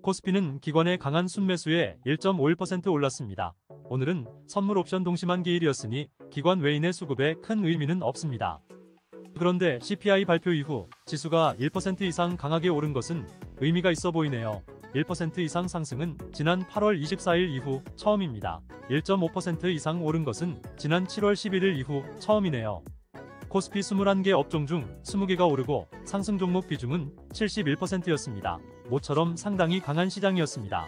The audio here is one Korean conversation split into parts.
코스피는 기관의 강한 순매수에 1.51% 올랐습니다. 오늘은 선물 옵션 동시만기일이었으니 기관 외인의 수급에 큰 의미는 없습니다. 그런데 CPI 발표 이후 지수가 1% 이상 강하게 오른 것은 의미가 있어 보이네요. 1% 이상 상승은 지난 8월 24일 이후 처음입니다. 1.5% 이상 오른 것은 지난 7월 11일 이후 처음이네요. 코스피 21개 업종 중 20개가 오르고 상승 종목 비중은 71%였습니다. 모처럼 상당히 강한 시장이었습니다.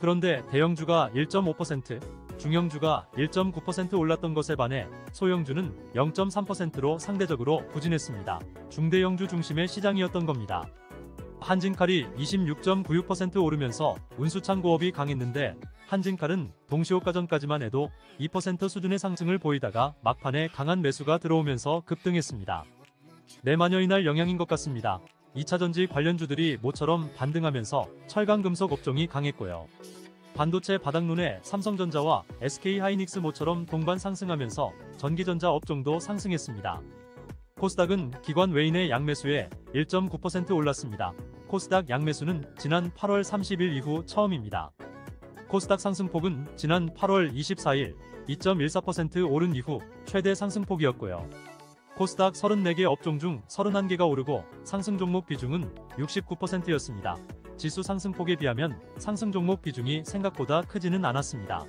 그런데 대형주가 1.5%, 중형주가 1.9% 올랐던 것에 반해 소형주는 0.3%로 상대적으로 부진했습니다. 중대형주 중심의 시장이었던 겁니다. 한진칼이 26.96% 오르면서 운수창고업이 강했는데 한진칼은 동시호가 전까지만 해도 2% 수준의 상승을 보이다가 막판에 강한 매수가 들어오면서 급등했습니다. 내마녀 이날 영향인 것 같습니다. 2차전지 관련주들이 모처럼 반등하면서 철강금속 업종이 강했고요. 반도체 바닥론에 삼성전자와 SK하이닉스 모처럼 동반 상승하면서 전기전자 업종도 상승했습니다. 코스닥은 기관 외인의 양매수에 1.9% 올랐습니다. 코스닥 양매수는 지난 8월 30일 이후 처음입니다. 코스닥 상승폭은 지난 8월 24일 2.14% 오른 이후 최대 상승폭이었고요. 코스닥 34개 업종 중 31개가 오르고 상승 종목 비중은 69%였습니다. 지수 상승폭에 비하면 상승 종목 비중이 생각보다 크지는 않았습니다.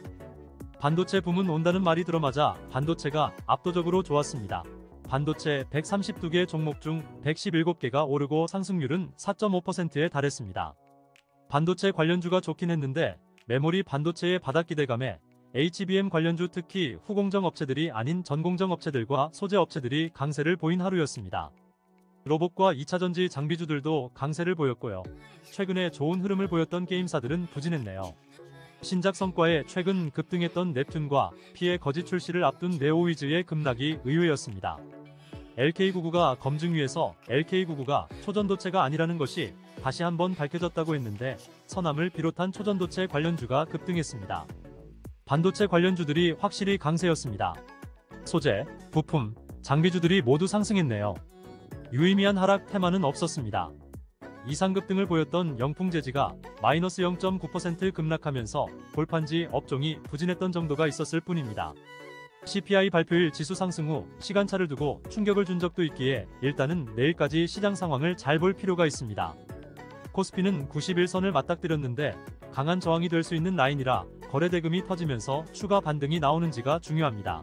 반도체 붐은 온다는 말이 들어맞아 반도체가 압도적으로 좋았습니다. 반도체 132개 종목 중 117개가 오르고 상승률은 4.5%에 달했습니다. 반도체 관련주가 좋긴 했는데 메모리 반도체의 바닥 기대감에 HBM 관련주 특히 후공정 업체들이 아닌 전공정 업체들과 소재 업체들이 강세를 보인 하루였습니다. 로봇과 2차전지 장비주들도 강세를 보였고요. 최근에 좋은 흐름을 보였던 게임사들은 부진했네요. 신작 성과에 최근 급등했던 넵튠과 피의 거짓 출시를 앞둔 네오위즈의 급락이 의외였습니다. LK99가 검증위에서 LK99가 초전도체가 아니라는 것이 다시 한번 밝혀졌다고 했는데 서남을 비롯한 초전도체 관련주가 급등했습니다. 반도체 관련주들이 확실히 강세였습니다. 소재, 부품, 장비주들이 모두 상승했네요. 유의미한 하락 테마는 없었습니다. 이상급등을 보였던 영풍재지가 마이너스 0.9% 급락하면서 골판지 업종이 부진했던 정도가 있었을 뿐입니다. CPI 발표일 지수 상승 후 시간차를 두고 충격을 준 적도 있기에 일단은 내일까지 시장 상황을 잘 볼 필요가 있습니다. 코스피는 91선을 맞닥뜨렸는데 강한 저항이 될 수 있는 라인이라 거래대금이 터지면서 추가 반등이 나오는지가 중요합니다.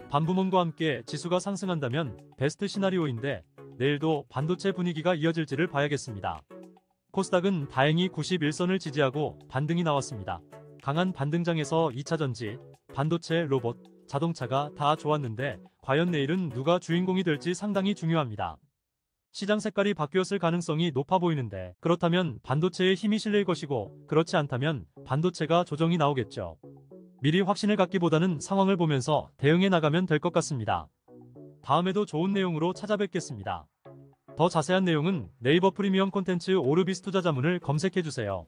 반부문과 함께 지수가 상승한다면 베스트 시나리오인데 내일도 반도체 분위기가 이어질지를 봐야겠습니다. 코스닥은 다행히 91선을 지지하고 반등이 나왔습니다. 강한 반등장에서 2차전지, 반도체, 로봇, 자동차가 다 좋았는데 과연 내일은 누가 주인공이 될지 상당히 중요합니다. 시장 색깔이 바뀌었을 가능성이 높아 보이는데 그렇다면 반도체에 힘이 실릴 것이고 그렇지 않다면 반도체가 조정이 나오겠죠. 미리 확신을 갖기보다는 상황을 보면서 대응해 나가면 될 것 같습니다. 다음에도 좋은 내용으로 찾아뵙겠습니다. 더 자세한 내용은 네이버 프리미엄 콘텐츠 오르비스 투자자문을 검색해주세요.